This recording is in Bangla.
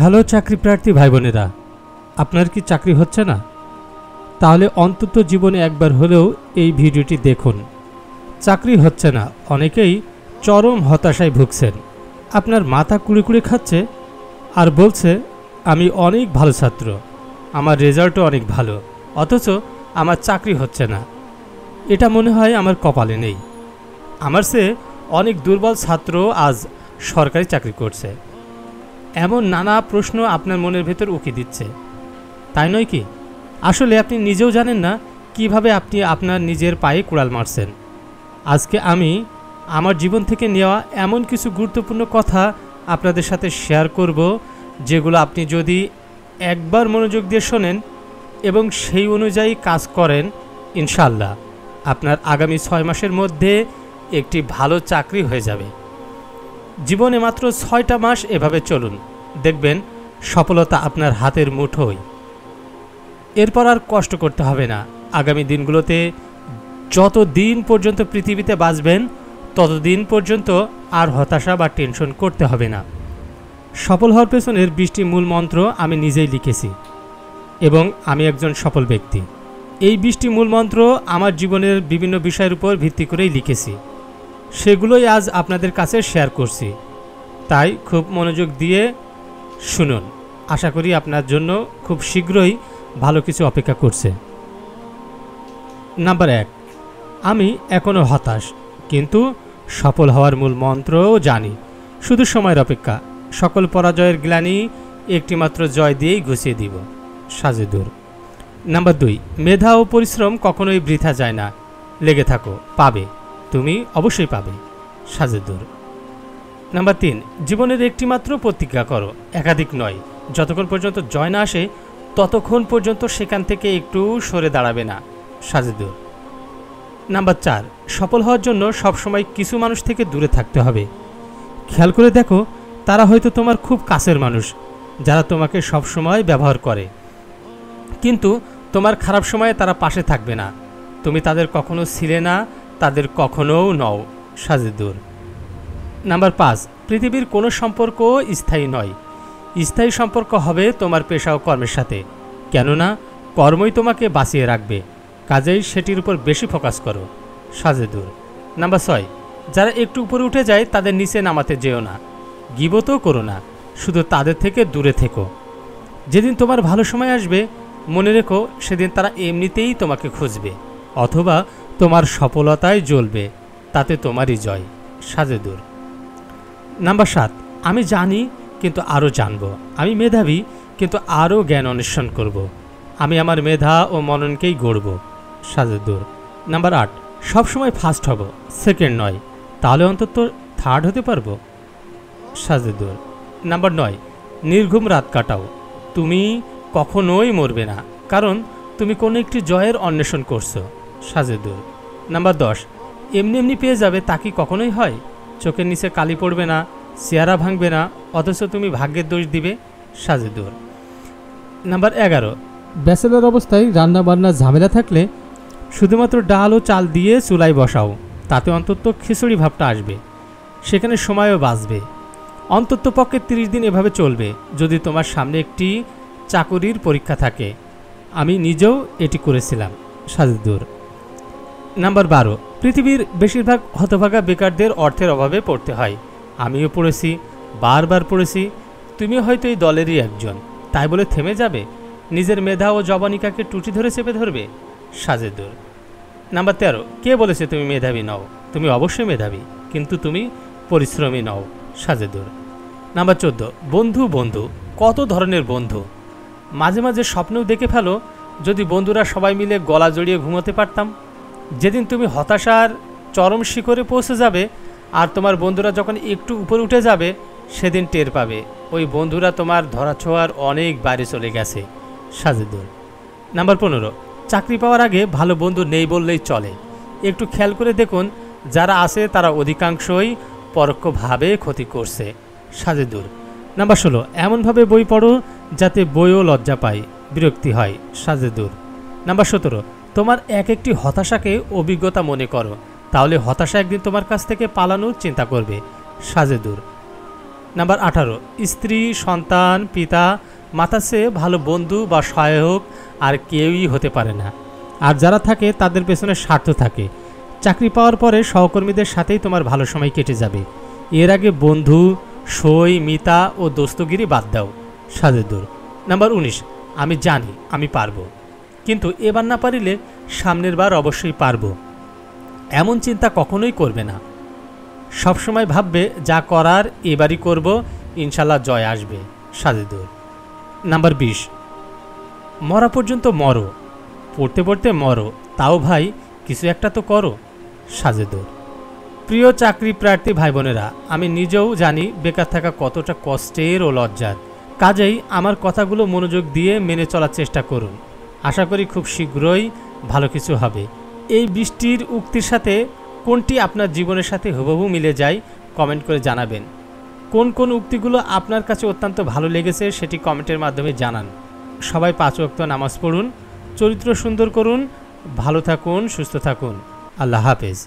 হ্যালো চাকরি প্রার্থী ভাই বোনেরা, আপনার কি চাকরি হচ্ছে না? তাহলে অন্তত জীবনে একবার হলেও এই ভিডিওটি দেখুন। চাকরি হচ্ছে না, অনেকেই চরম হতাশায় ভুগছেন। আপনার মাথা কুড়ি কুড়ি খাচ্ছে আর বলছে আমি অনেক ভালো ছাত্র, আমার রেজাল্টও অনেক ভালো, অথচ আমার চাকরি হচ্ছে না। এটা মনে হয় আমার কপালে নেই। আমার চেয়ে অনেক দুর্বল ছাত্র আজ সরকারি চাকরি করছে। এমন নানা প্রশ্ন আপনার মনের ভেতর উকি দিচ্ছে, তাই নয় কি? আসলে আপনি নিজেও জানেন না কিভাবে আপনি আপনার নিজের পায়ে কুড়াল মারছেন। আজকে আমি আমার জীবন থেকে নেওয়া এমন কিছু গুরুত্বপূর্ণ কথা আপনাদের সাথে শেয়ার করব, যেগুলো আপনি যদি একবার মনোযোগ দিয়ে শোনেন এবং সেই অনুযায়ী কাজ করেন, ইনশাআল্লাহ আপনার আগামী 6 মাসের মধ্যে একটি ভালো চাকরি হয়ে যাবে। জীবনে মাত্র 6টা মাস এভাবে চলুন, দেখবেন সফলতা আপনার হাতের মুঠোয়। এরপর আর কষ্ট করতে হবে না। আগামী দিনগুলোতে যত দিন পর্যন্ত পৃথিবীতে বাঁচবেন, ততদিন পর্যন্ত আর হতাশা বা টেনশন করতে হবে না। সফল হওয়ার পেছনের 20টি মূল মন্ত্র আমি নিজেই লিখেছি এবং আমি একজন সফল ব্যক্তি। এই 20টি মূল মন্ত্র আমার জীবনের বিভিন্ন বিষয়ের উপর ভিত্তি করেই লিখেছি, সেগুলোই আজ আপনাদের কাছে শেয়ার করছি। তাই খুব মনোযোগ দিয়ে শুনুন। আশা করি আপনার জন্য খুব শীঘ্রই ভালো কিছু অপেক্ষা করছে। নাম্বার 1, আমি এখনও হতাশ, কিন্তু সফল হওয়ার মূল মন্ত্রও জানি। শুধু সময়ের অপেক্ষা। সকল পরাজয়ের গ্লানি একটিমাত্র জয় দিয়েই ঘুষিয়ে দিব। সাজেদুর। নাম্বার 2, মেধা ও পরিশ্রম কখনোই বৃথা যায় না। লেগে থাকো, পাবে, তুমি অবশ্যই পাবে। সাজেদুর। নাম্বার 3, জীবনের একটিমাত্র প্রতিজ্ঞা করো, একাধিক নয়। যতক্ষণ পর্যন্ত জয় না আসে ততক্ষণ পর্যন্ত সেখান থেকে একটু সরে দাঁড়াবে না। সাজেদুর। নাম্বার 4, সফল হওয়ার জন্য সবসময় কিছু মানুষ থেকে দূরে থাকতে হবে। খেয়াল করে দেখো, তারা হয়তো তোমার খুব কাছের মানুষ, যারা তোমাকে সবসময় ব্যবহার করে, কিন্তু তোমার খারাপ সময়ে তারা পাশে থাকবে না। তুমি তাদের কখনো ছিলে না, তাদের কখনোও নও। সাজেদুর। নাম্বার 5, পৃথিবীর কোনো সম্পর্ক স্থায়ী নয়। স্থায়ী সম্পর্ক হবে তোমার পেশা ও কর্মের সাথে, কেননা কর্মই তোমাকে বাঁচিয়ে রাখবে। কাজেই সেটির উপর বেশি ফোকাস করো। সাজেদুর। নাম্বার 6, যারা একটু উপরে উঠে যায় তাদের নিচে নামাতে যেও না। গীবতও করো না, শুধু তাদের থেকে দূরে থেকো। যেদিন তোমার ভালো সময় আসবে, মনে রেখো সেদিন তারা এমনিতেই তোমাকে খুঁজবে, অথবা তোমার সফলতায় জ্বলবে, তাতে তোমারই জয়। সাজেদুর। নাম্বার 7, আমি জানি কিন্তু আরও জানব। আমি মেধাবী কিন্তু আরও জ্ঞান অন্বেষণ করব। আমি আমার মেধা ও মননকেই গড়ব। সাজেদুর। নাম্বার 8, সবসময় ফার্স্ট হব, সেকেন্ড নয়, তাহলে অন্তত থার্ড হতে পারবো। সাজেদুর। নাম্বার 9, নির্ঘুম রাত কাটাও, তুমি কখনোই মরবে না, কারণ তুমি কোনো একটি জয়ের অন্বেষণ করছো। সাজেদুর। নাম্বার 10, এমনি এমনি পেয়ে যাবে তা কি কখনোই হয়? চোখের নিচে কালি পড়বে না, চেহারা ভাঙবে না, অথচ তুমি ভাগ্যের দোষ দিবে। সাজেদুর। নাম্বার 11, ব্যাচেলর অবস্থায় রান্না বান্না ঝামেলা থাকলে শুধুমাত্র ডাল ও চাল দিয়ে চুলায় বসাও, তাতে অন্তত খিচুড়ি ভাবটা আসবে, সেখানে সময়ও বাঁচবে। অন্তত পক্ষে 30 দিন এভাবে চলবে যদি তোমার সামনে একটি চাকরির পরীক্ষা থাকে। আমি নিজেও এটি করেছিলাম। সাজেদুর। নাম্বার 12, পৃথিবীর বেশিরভাগ হতভাগা বেকারদের অর্থের অভাবে পড়তে হয়। আমিও পড়েছি, বারবার পড়েছি। তুমিও হয়তো এই দলেরই একজন, তাই বলে থেমে যাবে? নিজের মেধা ও জবানিকাকে টুটি ধরে চেপে ধরবে? সাজেদুর। নাম্বার 13, কে বলেছে তুমি মেধাবী নও? তুমি অবশ্যই মেধাবী, কিন্তু তুমি পরিশ্রমী নও। সাজেদুর। নাম্বার 14, বন্ধু বন্ধু কত ধরনের বন্ধু। মাঝে মাঝে স্বপ্নেও দেখে ফেলো, যদি বন্ধুরা সবাই মিলে গলা জড়িয়ে ঘুমোতে পারতাম। যেদিন তুমি হতাশার চরম শিখরে পৌঁছে যাবে আর তোমার বন্ধুরা যখন একটু উপরে উঠে যাবে, সেদিন টের পাবে ওই বন্ধুরা তোমার ধরাছোঁয়ার অনেক বাইরে চলে গেছে। সাজেদুর। নাম্বার 15, চাকরি পাওয়ার আগে ভালো বন্ধু নেই বললেই চলে। একটু খেয়াল করে দেখুন, যারা আছে তারা অধিকাংশই পরোক্ষভাবে ক্ষতি করছে। সাজেদুর। নাম্বার 16, এমনভাবে বই পড়ো যাতে বইও লজ্জা পায়, বিরক্তি হয়। সাজেদুর। নাম্বার 17, তোমার এক একটি হতাশাকে অভিজ্ঞতা মনে করো, তাহলে হতাশা একদিন তোমার কাছ থেকে পালানোর চিন্তা করবে। সাজেদুর। নাম্বার 18, স্ত্রী, সন্তান, পিতা, মাতার চেয়ে ভালো বন্ধু বা সহায়ক আর কেউই হতে পারে না। আর যারা থাকে তাদের পেছনে স্বার্থ থাকে। চাকরি পাওয়ার পরে সহকর্মীদের সাথেই তোমার ভালো সময় কেটে যাবে। এর আগে বন্ধু, সই, মিতা ও দোস্তগিরি বাদ দাও। সাজেদুর। নাম্বার 19, আমি জানি আমি পারবো, কিন্তু এবার না পারিলে সামনের বার অবশ্যই পারবো, এমন চিন্তা কখনোই করবে না। সবসময় ভাববে যা করার এবারই করব, ইনশাল্লাহ জয় আসবে। সাজেদুর। নাম্বার 20, মরা পর্যন্ত মরো, পড়তে পড়তে মরো, তাও ভাই কিছু একটা তো করো। সাজেদুর। প্রিয় চাকরি প্রার্থী ভাই বোনেরা, আমি নিজেও জানি বেকার থাকা কতটা কষ্টের ও লজ্জার। কাজেই আমার কথাগুলো মনোযোগ দিয়ে মেনে চলার চেষ্টা করুন। আশা করি খুব শীঘ্রই ভালো কিছু হবে। এই বৃষ্টির উক্তির সাথে কোনটি আপনার জীবনের সাথে হুবহু মিলে যায় কমেন্ট করে জানাবেন। কোন কোন উক্তিগুলো আপনার কাছে অত্যন্ত ভালো লেগেছে সেটি কমেন্টের মাধ্যমে জানান। সবাই 5 ওয়াক্ত নামাজ পড়ুন, চরিত্র সুন্দর করুন, ভালো থাকুন, সুস্থ থাকুন। আল্লাহ হাফেজ।